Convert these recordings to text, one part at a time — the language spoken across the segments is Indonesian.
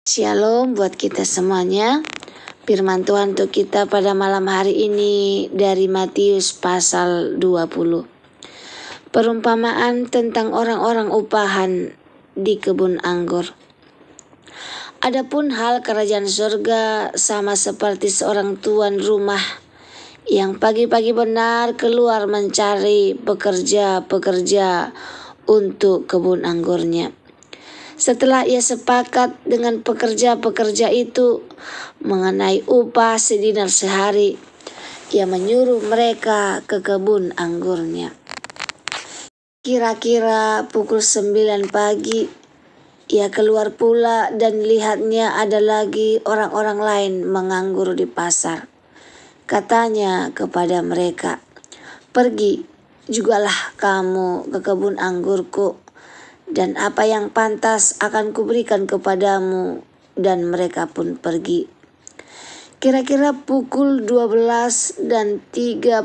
Shalom buat kita semuanya. Firman Tuhan untuk kita pada malam hari ini dari Matius pasal 20. Perumpamaan tentang orang-orang upahan di kebun anggur. Adapun hal kerajaan surga sama seperti seorang tuan rumah yang pagi-pagi benar keluar mencari pekerja-pekerja untuk kebun anggurnya. Setelah ia sepakat dengan pekerja-pekerja itu mengenai upah sedinar sehari, ia menyuruh mereka ke kebun anggurnya. Kira-kira pukul 9 pagi, ia keluar pula dan lihatnya ada lagi orang-orang lain menganggur di pasar. Katanya kepada mereka, "Pergi, jugalah kamu ke kebun anggurku, dan apa yang pantas akan kuberikan kepadamu." Dan mereka pun pergi. Kira-kira pukul 12 dan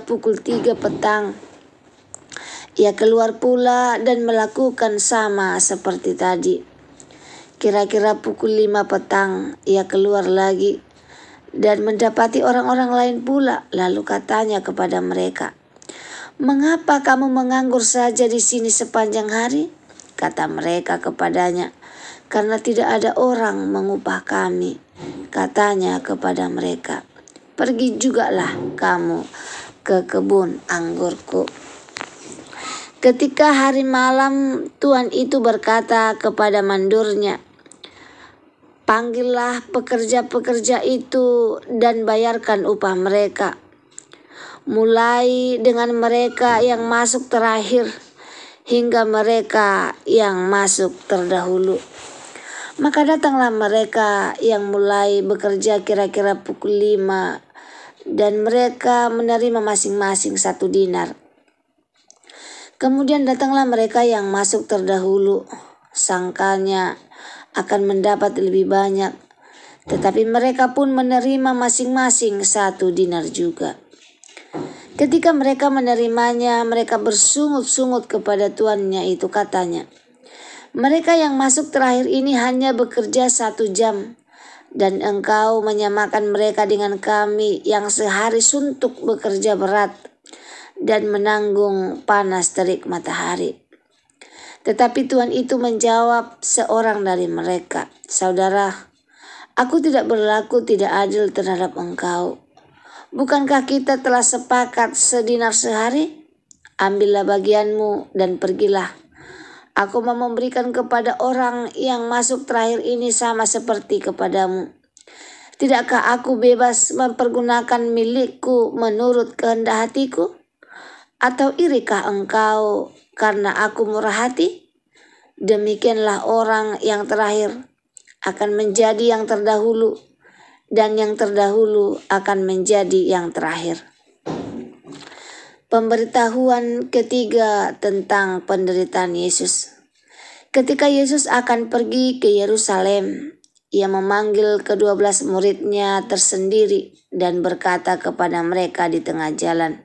pukul 3 petang, ia keluar pula dan melakukan sama seperti tadi. Kira-kira pukul 5 petang, ia keluar lagi dan mendapati orang-orang lain pula. Lalu katanya kepada mereka, "Mengapa kamu menganggur saja di sini sepanjang hari?" Kata mereka kepadanya, "Karena tidak ada orang mengupah kami." Katanya kepada mereka, "Pergi jugalah kamu ke kebun anggurku." Ketika hari malam, tuan itu berkata kepada mandornya, "Panggillah pekerja-pekerja itu dan bayarkan upah mereka, mulai dengan mereka yang masuk terakhir hingga mereka yang masuk terdahulu." Maka datanglah mereka yang mulai bekerja kira-kira pukul 5, dan mereka menerima masing-masing 1 dinar. Kemudian datanglah mereka yang masuk terdahulu. Sangkanya akan mendapat lebih banyak, tetapi mereka pun menerima masing-masing 1 dinar juga. Ketika mereka menerimanya, mereka bersungut-sungut kepada tuannya itu. Katanya, "Mereka yang masuk terakhir ini hanya bekerja 1 jam, dan engkau menyamakan mereka dengan kami yang sehari suntuk bekerja berat dan menanggung panas terik matahari." Tetapi tuan itu menjawab seorang dari mereka, "Saudara, aku tidak berlaku tidak adil terhadap engkau. Bukankah kita telah sepakat sedinar sehari? Ambillah bagianmu dan pergilah. Aku mau memberikan kepada orang yang masuk terakhir ini sama seperti kepadamu. Tidakkah aku bebas mempergunakan milikku menurut kehendak hatiku? Atau irikah engkau karena aku murah hati?" Demikianlah orang yang terakhir akan menjadi yang terdahulu, dan yang terdahulu akan menjadi yang terakhir. Pemberitahuan ketiga tentang penderitaan Yesus. Ketika Yesus akan pergi ke Yerusalem, ia memanggil ke-12 muridnya tersendiri dan berkata kepada mereka di tengah jalan,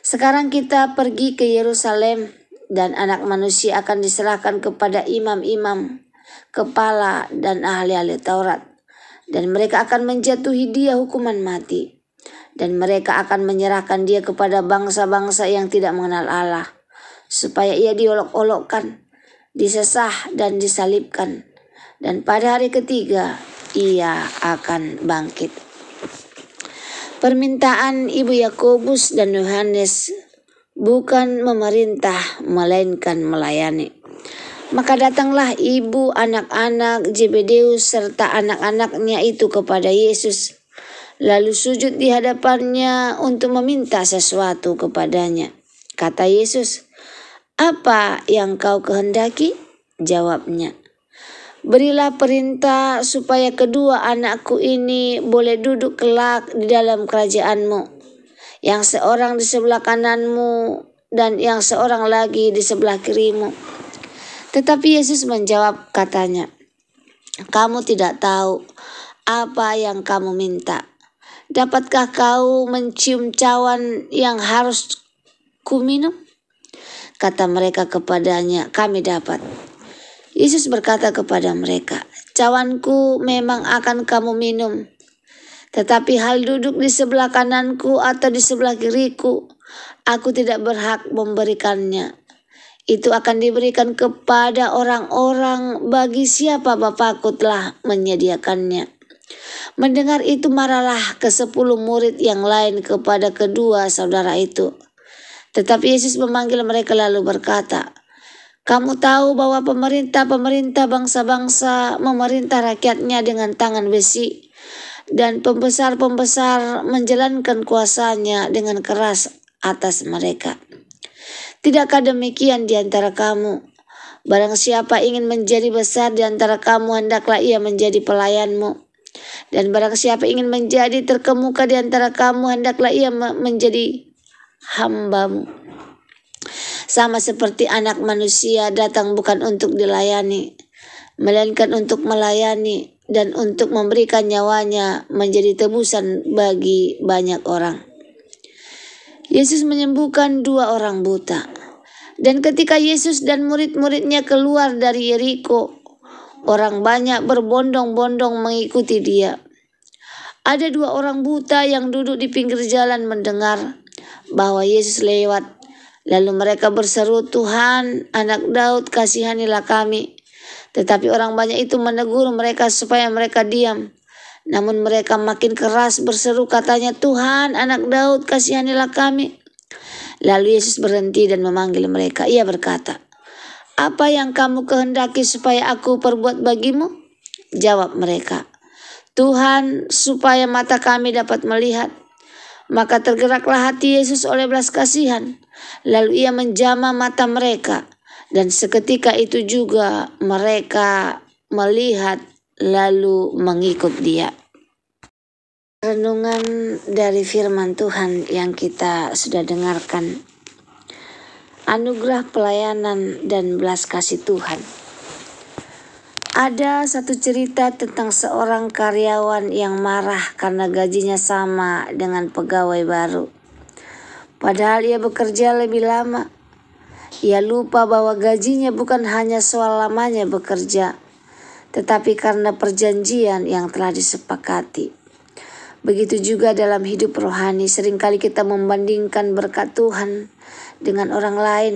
"Sekarang kita pergi ke Yerusalem, dan Anak Manusia akan diserahkan kepada imam-imam, kepala dan ahli-ahli Taurat. Dan mereka akan menjatuhi dia hukuman mati. Dan mereka akan menyerahkan dia kepada bangsa-bangsa yang tidak mengenal Allah, supaya ia diolok-olokkan, disesah dan disalibkan. Dan pada hari ketiga ia akan bangkit." Permintaan Ibu Yakobus dan Yohanes bukan memerintah melainkan melayani. Maka datanglah ibu anak-anak Zebedeus serta anak-anaknya itu kepada Yesus, lalu sujud di hadapannya untuk meminta sesuatu kepadanya. Kata Yesus, "Apa yang kau kehendaki?" Jawabnya, "Berilah perintah supaya kedua anakku ini boleh duduk kelak di dalam kerajaanmu, yang seorang di sebelah kananmu dan yang seorang lagi di sebelah kirimu." Tetapi Yesus menjawab katanya, "Kamu tidak tahu apa yang kamu minta. Dapatkah kau mencium cawan yang harus kuminum?" Kata mereka kepadanya, "Kami dapat." Yesus berkata kepada mereka, cawanku memang akan kamu minum. Tetapi hal duduk di sebelah kananku atau di sebelah kiriku, aku tidak berhak memberikannya. Itu akan diberikan kepada orang-orang bagi siapa Bapakku telah menyediakannya. Mendengar itu marahlah ke-10 murid yang lain kepada kedua saudara itu. Tetapi Yesus memanggil mereka lalu berkata, kamu tahu bahwa pemerintah bangsa-bangsa memerintah rakyatnya dengan tangan besi, dan pembesar-pembesar menjalankan kuasanya dengan keras atas mereka. Tidakkah demikian di antara kamu? Barang siapa ingin menjadi besar di antara kamu, hendaklah ia menjadi pelayanmu. Dan barang siapa ingin menjadi terkemuka di antara kamu, hendaklah ia menjadi hambamu. Sama seperti Anak Manusia datang bukan untuk dilayani, melainkan untuk melayani dan untuk memberikan nyawanya menjadi tebusan bagi banyak orang. Yesus menyembuhkan 2 orang buta. Dan ketika Yesus dan murid-muridnya keluar dari Yeriko, orang banyak berbondong-bondong mengikuti dia. Ada 2 orang buta yang duduk di pinggir jalan mendengar bahwa Yesus lewat. Lalu mereka berseru, Tuhan, Anak Daud, kasihanilah kami. Tetapi orang banyak itu menegur mereka supaya mereka diam. Namun mereka makin keras berseru, katanya, Tuhan, Anak Daud, kasihanilah kami. Lalu Yesus berhenti dan memanggil mereka. Ia berkata, apa yang kamu kehendaki supaya aku perbuat bagimu? Jawab mereka, Tuhan, supaya mata kami dapat melihat. Maka tergeraklah hati Yesus oleh belas kasihan. Lalu ia menjamah mata mereka. Dan seketika itu juga mereka melihat lalu mengikut dia. Renungan dari firman Tuhan yang kita sudah dengarkan. Anugerah pelayanan dan belas kasih Tuhan. Ada satu cerita tentang seorang karyawan yang marah karena gajinya sama dengan pegawai baru. Padahal ia bekerja lebih lama. Ia lupa bahwa gajinya bukan hanya soal lamanya bekerja, tetapi karena perjanjian yang telah disepakati. Begitu juga dalam hidup rohani, seringkali kita membandingkan berkat Tuhan dengan orang lain.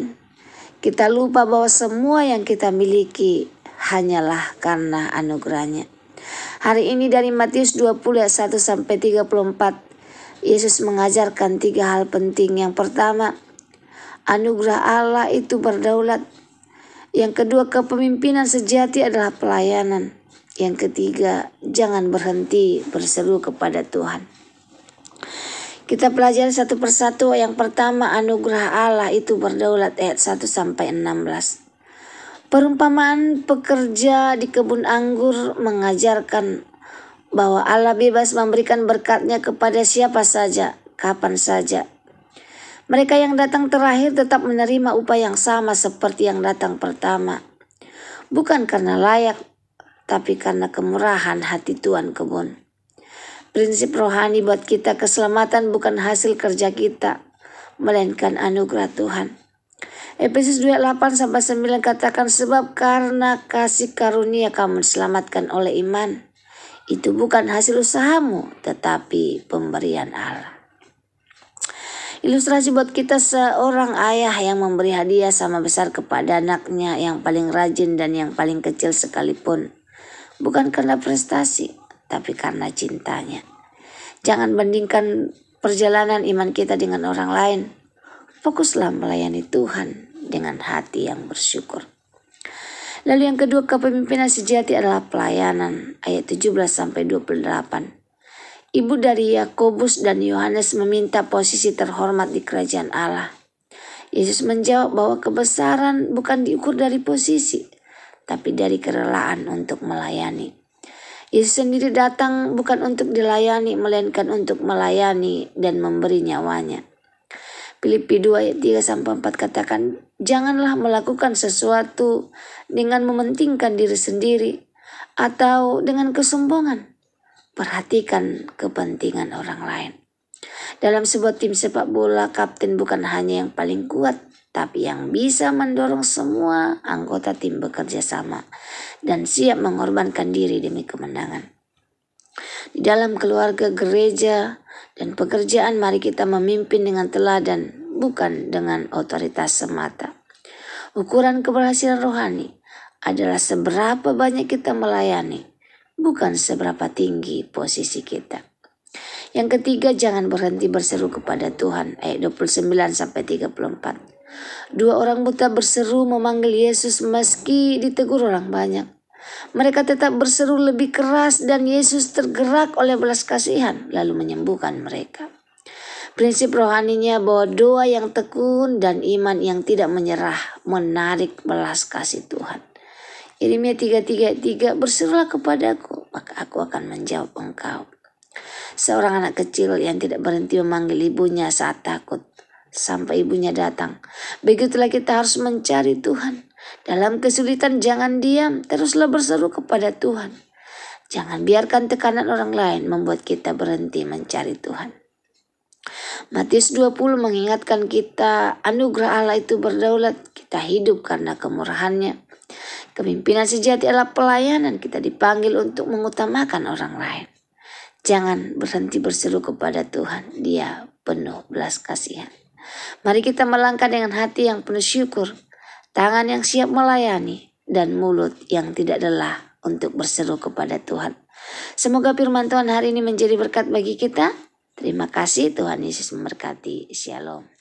Kita lupa bahwa semua yang kita miliki hanyalah karena anugerahnya. Hari ini dari Matius 20 ayat 1 sampai 34, Yesus mengajarkan 3 hal penting. Yang pertama, anugerah Allah itu berdaulat. Yang kedua, kepemimpinan sejati adalah pelayanan. Yang ketiga, jangan berhenti berseru kepada Tuhan. Kita pelajari satu persatu. Yang pertama, anugerah Allah itu berdaulat, ayat 1 sampai 16. Perumpamaan pekerja di kebun anggur mengajarkan bahwa Allah bebas memberikan berkat-Nya kepada siapa saja, kapan saja. Mereka yang datang terakhir tetap menerima upah yang sama seperti yang datang pertama. Bukan karena layak, tapi karena kemurahan hati Tuan kebun. Prinsip rohani buat kita, keselamatan bukan hasil kerja kita, melainkan anugerah Tuhan. Efesus 2:8-9 katakan, sebab karena kasih karunia kamu diselamatkan oleh iman. Itu bukan hasil usahamu, tetapi pemberian Allah. Ilustrasi buat kita, seorang ayah yang memberi hadiah sama besar kepada anaknya yang paling rajin dan yang paling kecil sekalipun. Bukan karena prestasi, tapi karena cintanya. Jangan bandingkan perjalanan iman kita dengan orang lain. Fokuslah melayani Tuhan dengan hati yang bersyukur. Lalu yang kedua, kepemimpinan sejati adalah pelayanan, ayat 17-28. Ibu dari Yakobus dan Yohanes meminta posisi terhormat di kerajaan Allah. Yesus menjawab bahwa kebesaran bukan diukur dari posisi, tapi dari kerelaan untuk melayani. Yesus sendiri datang bukan untuk dilayani, melainkan untuk melayani dan memberi nyawanya. Filipi 2 ayat 3-4 katakan, janganlah melakukan sesuatu dengan mementingkan diri sendiri atau dengan kesombongan. Perhatikan kepentingan orang lain. Dalam sebuah tim sepak bola, kapten bukan hanya yang paling kuat, tapi yang bisa mendorong semua anggota tim bekerja sama dan siap mengorbankan diri demi kemenangan. Di dalam keluarga, gereja, dan pekerjaan mari kita memimpin dengan teladan, bukan dengan otoritas semata. Ukuran keberhasilan rohani adalah seberapa banyak kita melayani, bukan seberapa tinggi posisi kita. Yang ketiga, jangan berhenti berseru kepada Tuhan. Ayat 29-34. Dua orang buta berseru memanggil Yesus meski ditegur orang banyak. Mereka tetap berseru lebih keras dan Yesus tergerak oleh belas kasihan lalu menyembuhkan mereka. Prinsip rohaninya bahwa doa yang tekun dan iman yang tidak menyerah menarik belas kasih Tuhan. Yeremia 3:3, berserulah kepadaku, maka aku akan menjawab engkau. Seorang anak kecil yang tidak berhenti memanggil ibunya saat takut sampai ibunya datang. Begitulah kita harus mencari Tuhan. Dalam kesulitan jangan diam, teruslah berseru kepada Tuhan. Jangan biarkan tekanan orang lain membuat kita berhenti mencari Tuhan. Matius 20 mengingatkan kita, anugerah Allah itu berdaulat, kita hidup karena kemurahannya. Kepimpinan sejati adalah pelayanan, kita dipanggil untuk mengutamakan orang lain. Jangan berhenti berseru kepada Tuhan, Dia penuh belas kasihan. Mari kita melangkah dengan hati yang penuh syukur, tangan yang siap melayani, dan mulut yang tidak lelah untuk berseru kepada Tuhan. Semoga firman Tuhan hari ini menjadi berkat bagi kita. Terima kasih, Tuhan Yesus memberkati. Shalom.